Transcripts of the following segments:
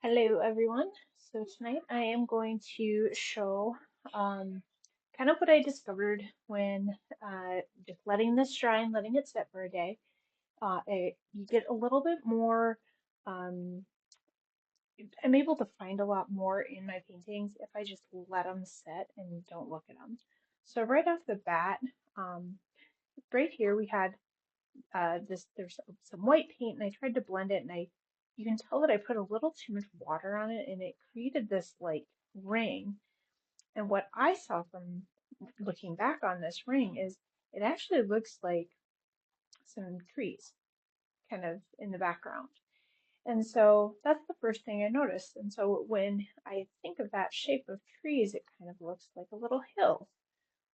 Hello, everyone. So tonight I am going to show um, kind of what I discovered when just letting this dry and letting it sit for a day. You get a little bit more, um, I'm able to find a lot more in my paintings if I just let them sit and don't look at them. So right off the bat, um, right here we had there's some white paint and I tried to blend it and you can tell that I put a little too much water on it and it created this like ring. And what I saw from looking back on this ring is it actually looks like some trees kind of in the background. And so that's the first thing I noticed. And so when I think of that shape of trees, it kind of looks like a little hill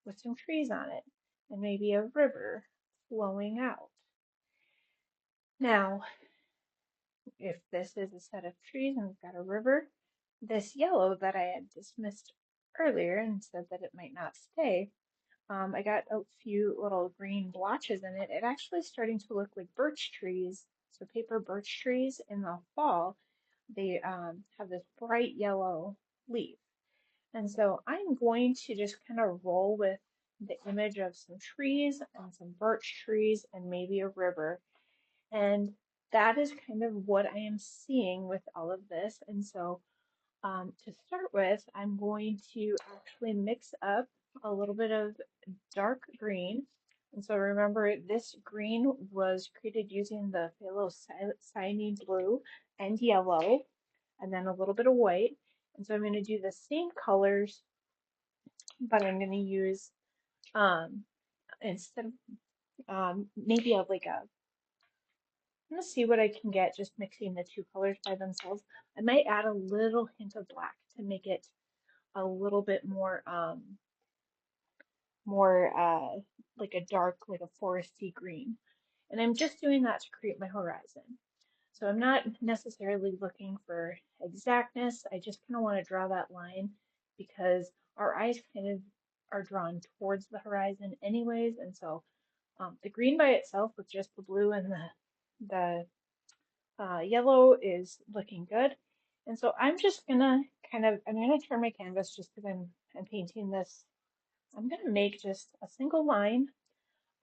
with some trees on it and maybe a river flowing out. Now, if this is a set of trees and we've got a river, this yellow that I had dismissed earlier and said that it might not stay, I got a few little green blotches in it. It actually starting to look like birch trees. So paper birch trees in the fall, they have this bright yellow leaf. And so I'm going to just kind of roll with the image of some trees and some birch trees and maybe a river. And that is kind of what I am seeing with all of this. And so to start with, I'm going to actually mix up a little bit of dark green. And so remember, this green was created using the phthalocyanine blue and yellow, and then a little bit of white. And so I'm going to do the same colors, but I'm going to use, um, instead of maybe a, like a I'm gonna see what I can get just mixing the two colors by themselves. I might add a little hint of black to make it a little bit more like a dark, like a foresty green. And I'm just doing that to create my horizon. So I'm not necessarily looking for exactness. I just kind of want to draw that line because our eyes kind of are drawn towards the horizon anyways. And so the green by itself with just the blue and the yellow is looking good. And so I'm just gonna I'm gonna turn my canvas just because I'm painting this. I'm gonna make just a single line.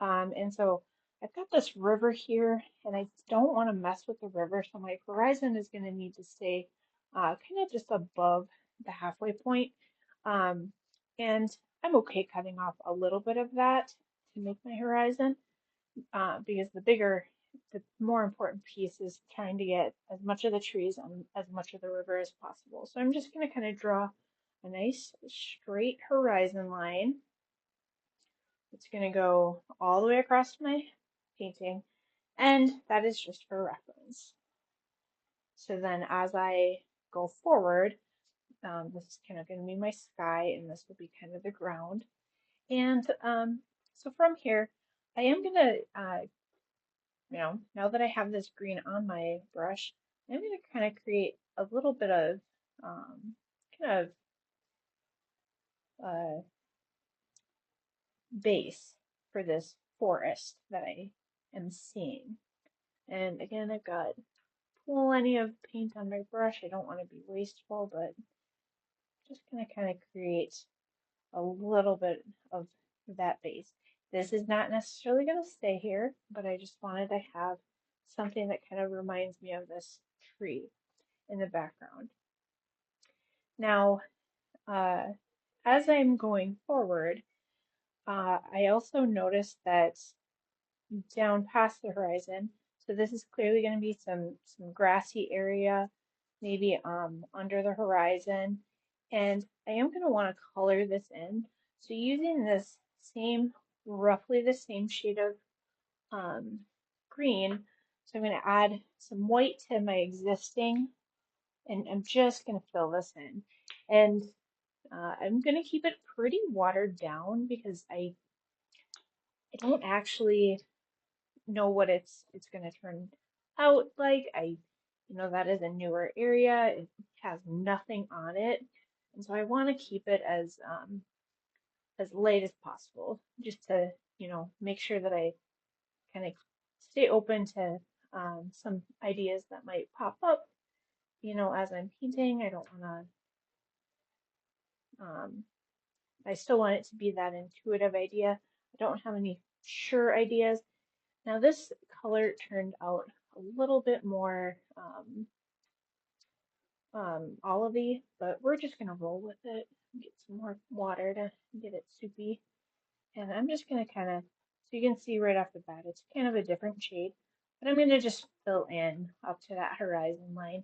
And so I've got this river here and I don't want to mess with the river. So my horizon is gonna need to stay kind of just above the halfway point. Um, and I'm okay cutting off a little bit of that to make my horizon because the more important piece is trying to get as much of the trees and as much of the river as possible. So I'm just going to kind of draw a nice straight horizon line. It's going to go all the way across my painting, and that is just for reference. So then as I go forward, this is kind of going to be my sky, and this will be kind of the ground. And so from here, I am going to now that I have this green on my brush, I'm going to kind of create a little bit of kind of uh, base for this forest that I am seeing. And again, I've got plenty of paint on my brush. I don't want to be wasteful, but just going to kind of create a little bit of that base. This is not necessarily going to stay here, but I just wanted to have something that kind of reminds me of this tree in the background. Now, uh, as I'm going forward, I also noticed that down past the horizon, so this is clearly going to be some grassy area, maybe under the horizon, and I am going to want to color this in. So using this roughly the same shade of um, green, so I'm going to add some white to my existing, and I'm just going to fill this in. And I'm gonna keep it pretty watered down because I don't actually know what it's gonna turn out like. That is a newer area. It has nothing on it, and so I want to keep it as light as possible, just to make sure that I kind of stay open to some ideas that might pop up you know, as I'm painting, I don't want to, I still want it to be that intuitive idea. I don't have any sure ideas. Now this color turned out a little bit more olivey, but we're just gonna roll with it. Get some more water to get it soupy. And I'm just gonna kind of, so you can see right off the bat, it's kind of a different shade, but I'm gonna just fill in up to that horizon line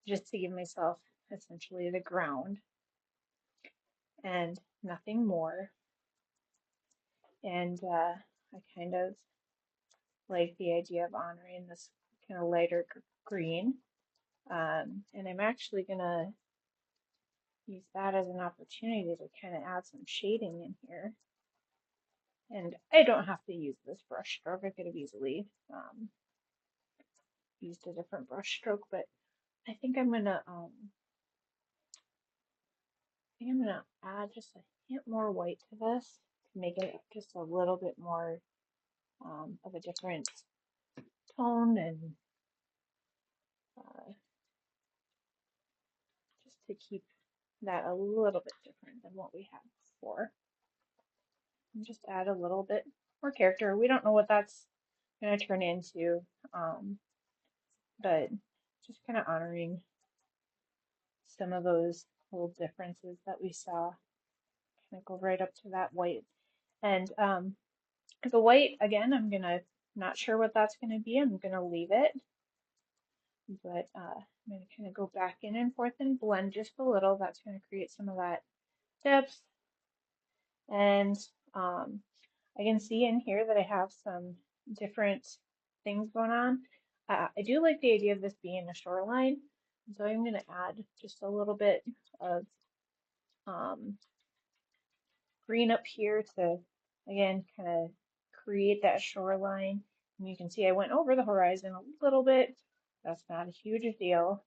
just to give myself essentially the ground and nothing more. And I kind of like the idea of honoring this kind of lighter green. And I'm actually gonna use that as an opportunity to kind of add some shading in here. And I don't have to use this brush stroke. I could have easily used a different brush stroke, but I think I'm gonna add just a hint more white to this to make it just a little bit more of a different tone and just to keep that a little bit different than what we had before. And just add a little bit more character. We don't know what that's going to turn into, but just kind of honoring some of those little differences that we saw. Kind of go right up to that white. And the white, again, not sure what that's going to be. I'm going to leave it, but I'm going to kind of go back in and forth and blend just a little. That's going to create some of that depth. And I can see in here that I have some different things going on. I do like the idea of this being a shoreline, so I'm going to add just a little bit of um, green up here to, again, kind of create that shoreline. And you can see I went over the horizon a little bit. That's not a huge deal.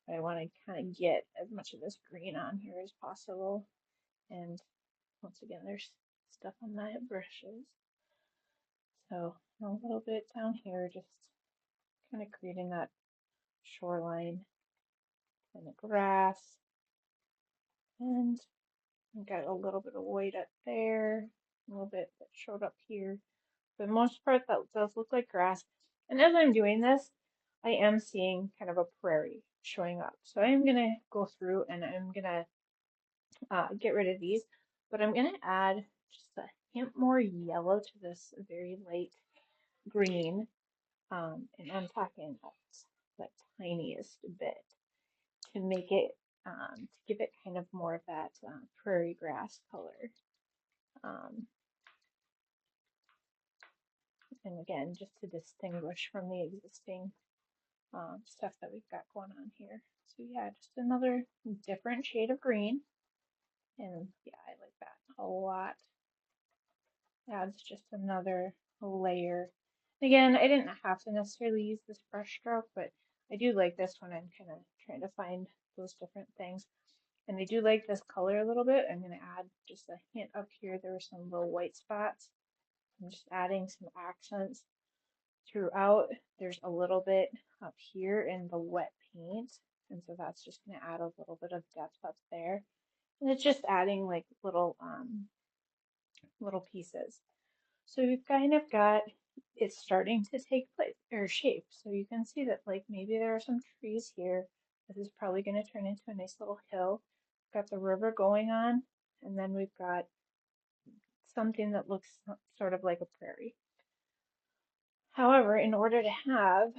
But I want to kind of get as much of this green on here as possible. And once again, there's stuff on my brushes. So a little bit down here, just kind of creating that shoreline and the grass. And I got a little bit of white up there, a little bit that showed up here. For the most part, that does look like grass. And as I'm doing this, I am seeing kind of a prairie showing up. So I'm going to go through and I'm going to get rid of these, but I'm going to add just a hint more yellow to this very light green. And I'm talking the tiniest bit to make it, to give it kind of more of that prairie grass color. And again, just to distinguish from the existing stuff that we've got going on here. So yeah, just another different shade of green. And yeah, I like that a lot. Adds just another layer. Again, I didn't have to necessarily use this brush stroke, but I do like this when I'm kind of trying to find those different things. And I do like this color a little bit. I'm going to add just a hint up here. There were some little white spots. I'm just adding some accents throughout. There's a little bit up here in the wet paint. And so that's just going to add a little bit of depth up there. And it's just adding like little pieces. So you've kind of got it starting to take place or shape. So you can see that like maybe there are some trees here. This is probably going to turn into a nice little hill. We've got the river going on, and then we've got something that looks sort of like a prairie. However, in order to have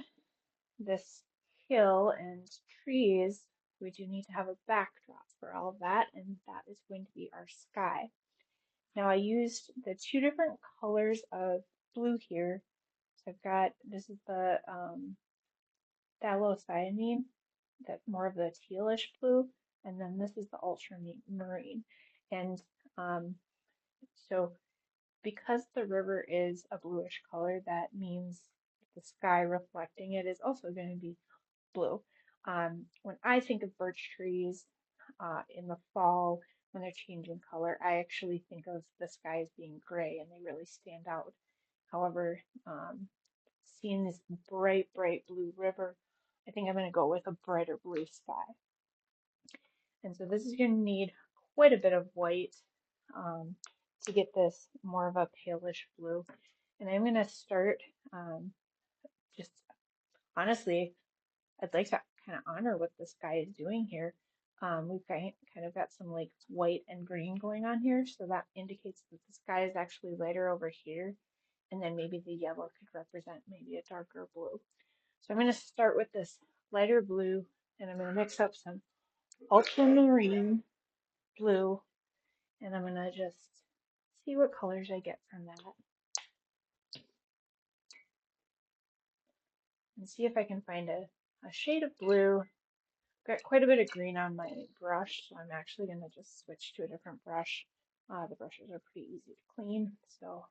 this hill and trees, we do need to have a backdrop for all of that, and that is going to be our sky. Now I used the two different colors of blue here. So I've got, this is the phthalocyanine, that more of the tealish blue, and then this is the ultramarine. And so because the river is a bluish color, that means the sky reflecting it is also going to be blue. When I think of birch trees in the fall, when they're changing color, I actually think of the skies being gray and they really stand out. However, seeing this bright blue river I think I'm going to go with a brighter blue sky. And so this is going to need quite a bit of white to get this more of a palish blue. And I'm going to start just honestly, I'd like to kind of honor what the sky is doing here. We've kind of got some like white and green going on here, so that indicates that the sky is actually lighter over here, and then maybe the yellow could represent maybe a darker blue. So I'm going to start with this lighter blue, and I'm going to mix up some ultramarine blue, and I'm going to just see what colors I get from that, and see if I can find a shade of blue. Got quite a bit of green on my brush, so I'm actually going to just switch to a different brush. The brushes are pretty easy to clean, so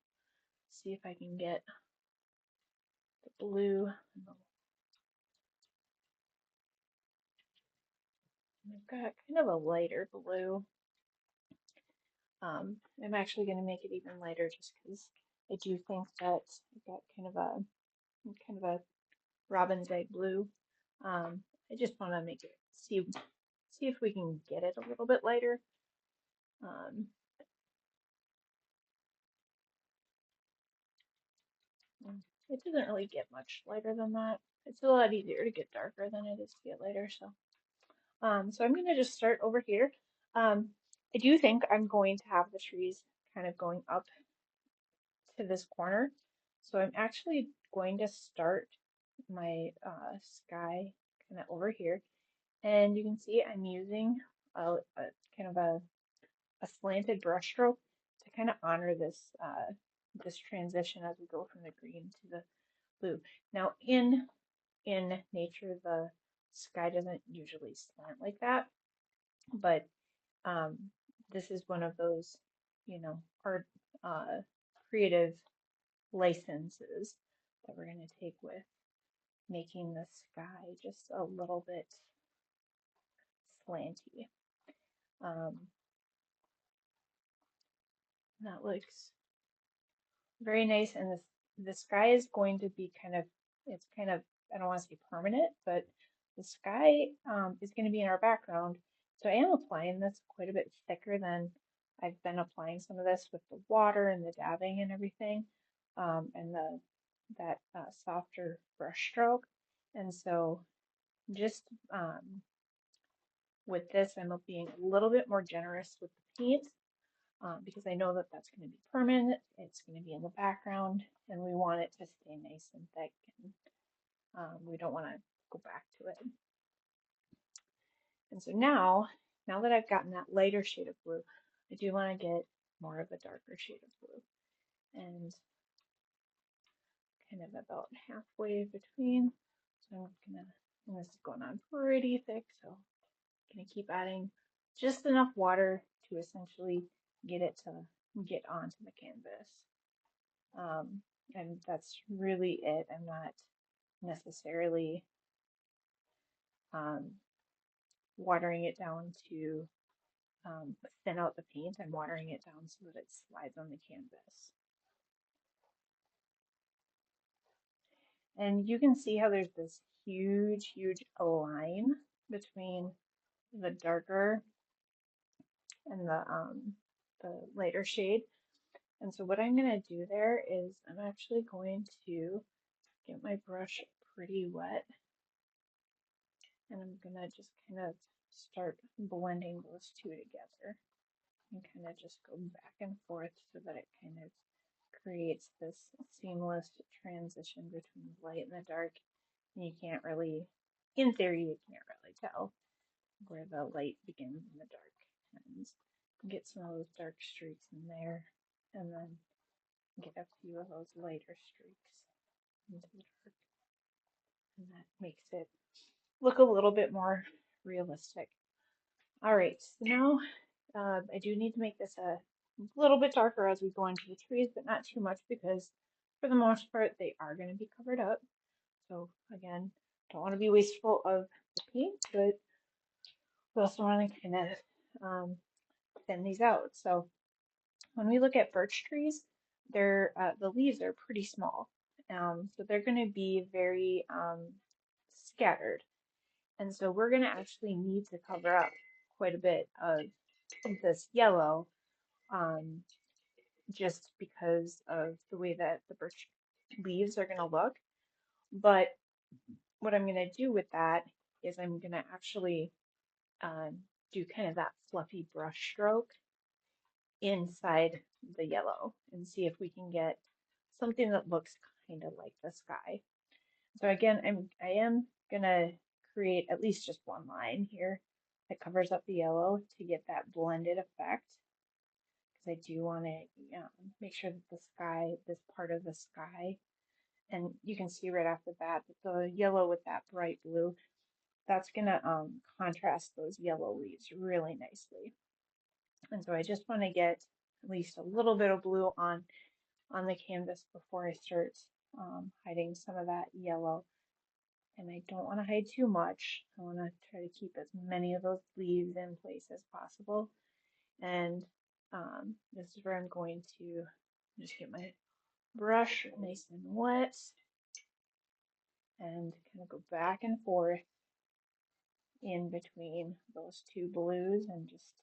see if I can get the blue. I've got kind of a lighter blue. I'm actually going to make it even lighter just because I do think that I've got kind of a robin's egg blue. I just want to make it see if we can get it a little bit lighter. Um, it doesn't really get much lighter than that. It's a lot easier to get darker than it is to get lighter. So I'm going to just start over here. I do think I'm going to have the trees kind of going up to this corner. So I'm actually going to start my sky kind of over here. And you can see I'm using a kind of a slanted brush stroke to kind of honor this transition as we go from the green to the blue. Now in nature, the sky doesn't usually slant like that, but um, this is one of those, art creative licenses that we're going to take with making the sky just a little bit slanty. That looks very nice, and the sky is going to be it's kind of, I don't want to say permanent, but the sky is going to be in our background. So I am applying this quite a bit thicker than I've been applying some of this with the water and the dabbing and everything, and that softer brush stroke. And so just with this, I'm being a little bit more generous with the paint because I know that that's going to be permanent. It's going to be in the background, and we want it to stay nice and thick, and we don't want to go back to it. And so now that I've gotten that lighter shade of blue, I do want to get more of a darker shade of blue, and kind of about halfway between. So and this is going on pretty thick, so I'm gonna keep adding just enough water to essentially get it to get onto the canvas. And that's really it. I'm not necessarily watering it down to thin out the paint. I'm watering it down so that it slides on the canvas. And you can see how there's this huge, huge line between the darker and the lighter shade. And so what I'm going to do there is I'm actually going to get my brush pretty wet, and I'm going to just kind of start blending those two together and kind of just go back and forth so that it kind of creates this seamless transition between the light and the dark. And you can't really, in theory, you can't really tell where the light begins and the dark ends. Get some of those dark streaks in there, and then get a few of those lighter streaks into the dark. And that makes it look a little bit more realistic. All right, so now I do need to make this a little bit darker as we go into the trees, but not too much because for the most part they are going to be covered up. So again, don't want to be wasteful of the paint, but we also want to kind of thin these out. So when we look at birch trees, the leaves are pretty small. So they're going to be very scattered. And so we're going to actually need to cover up quite a bit of this yellow, um, just because of the way that the birch leaves are going to look. But what I'm going to do with that is I'm going to actually do kind of that fluffy brush stroke inside the yellow and see if we can get something that looks kind of like the sky. So again, I am gonna create at least just one line here that covers up the yellow to get that blended effect, because I do want to make sure that the sky, this part of the sky, and you can see right off the bat that the yellow with that bright blue, that's gonna contrast those yellow leaves really nicely. And so I just want to get at least a little bit of blue on the canvas before I start hiding some of that yellow. And I don't want to hide too much. I want to try to keep as many of those leaves in place as possible. And this is where I'm going to just get my brush nice and wet and kind of go back and forth in between those two blues and just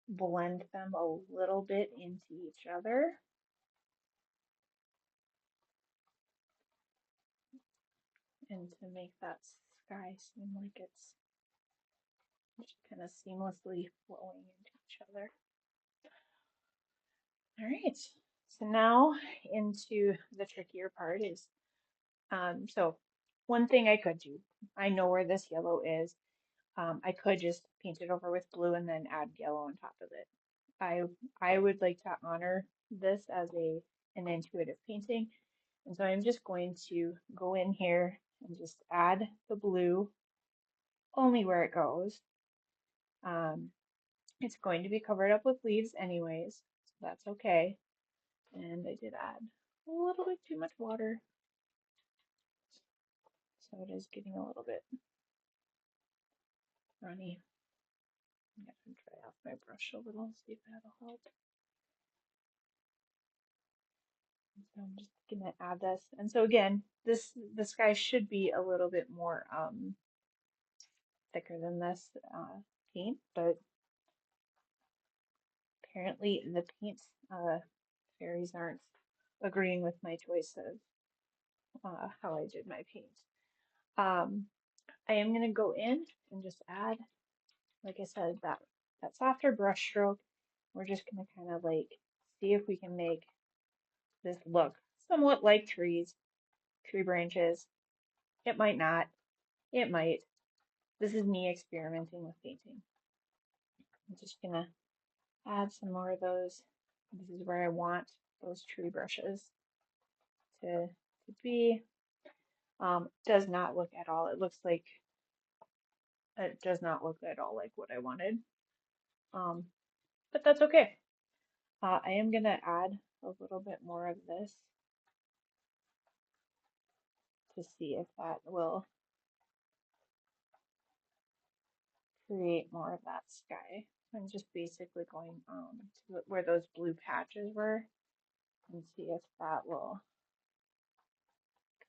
blend them a little bit into each other. And to make that sky seem like it's just kind of seamlessly flowing into each other. All right, so now into the trickier part is, so one thing I could do, I know where this yellow is. I could just paint it over with blue and then add yellow on top of it. I would like to honor this as an intuitive painting, and so I'm just going to go in here and just add the blue only where it goes. It's going to be covered up with leaves anyways, so that's okay. And I did add a little bit too much water, so it is getting a little bit runny. I'm going to dry off my brush a little, see if that'll help. So I'm just going to add this. And so again, this guy should be a little bit more thicker than this paint, but apparently the paint fairies aren't agreeing with my choice of how I did my paint. I am going to go in and just add, like I said, that softer brush stroke. We're just going to kind of like see if we can make this look somewhat like trees, tree branches. It might not, it might. This is me experimenting with painting. I'm just going to add some more of those. This is where I want those tree brushes to be. Does not look at all. It looks like it does not look at all like what I wanted. But that's okay. I am going to add a little bit more of this to see if that will create more of that sky. I'm just basically going to where those blue patches were and see if that will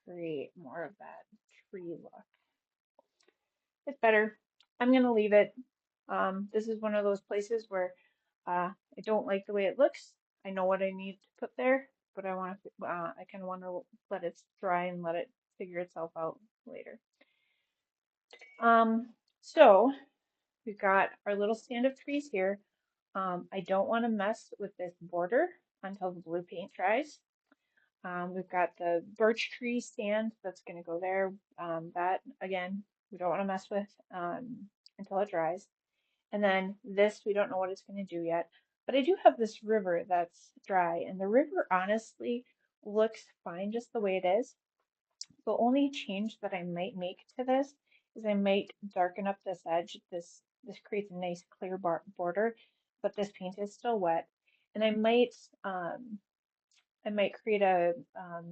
create more of that tree look. It's better. I'm going to leave it. This is one of those places where I don't like the way it looks. I know what I need to put there, but I want to. I kind of want to let it dry and let it figure itself out later. So we've got our little stand of trees here. I don't want to mess with this border until the blue paint dries. We've got the birch tree stand that's going to go there. That, again, we don't want to mess with until it dries. And then this, we don't know what it's going to do yet. But I do have this river that's dry, and the river honestly looks fine just the way it is. The only change that I might make to this is I might darken up this edge. This creates a nice clear border, but this paint is still wet. And I might create a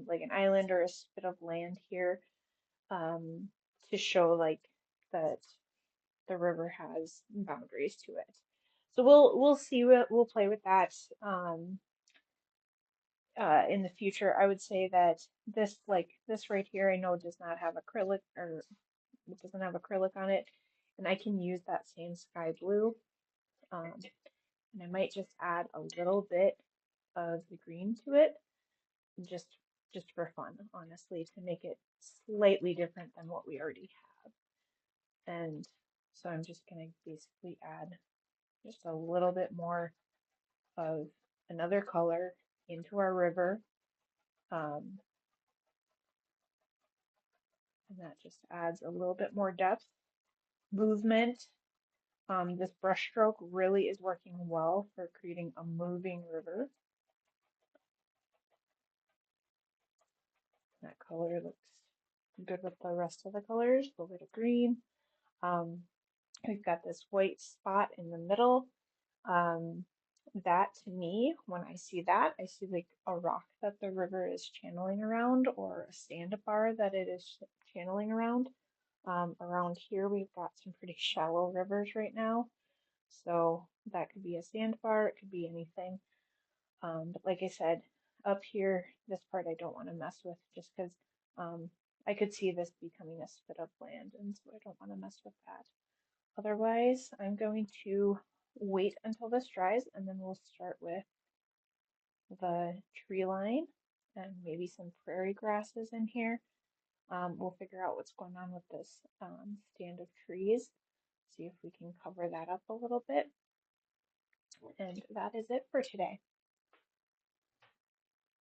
like an island or a spit of land here to show like that the river has boundaries to it. So we'll see, we'll play with that in the future. I would say that this, like this right here, I know does not have acrylic or it doesn't have acrylic on it, and I can use that same sky blue. And I might just add a little bit of the green to it, just just for fun, honestly, to make it slightly different than what we already have. And so I'm just going to basically add just a little bit more of another color into our river. And that just adds a little bit more depth, movement. This brush stroke really is working well for creating a moving river. That color looks good with the rest of the colors, a little bit of green. We've got this white spot in the middle. That to me, when I see that, I see like a rock that the river is channeling around or a sandbar that it is channeling around. Around here, we've got some pretty shallow rivers right now. So that could be a sandbar, it could be anything. But like I said, up here, this part I don't want to mess with just because I could see this becoming a spit up land, and so I don't want to mess with that. Otherwise, I'm going to wait until this dries, and then we'll start with the tree line and maybe some prairie grasses in here. We'll figure out what's going on with this stand of trees, see if we can cover that up a little bit. And that is it for today.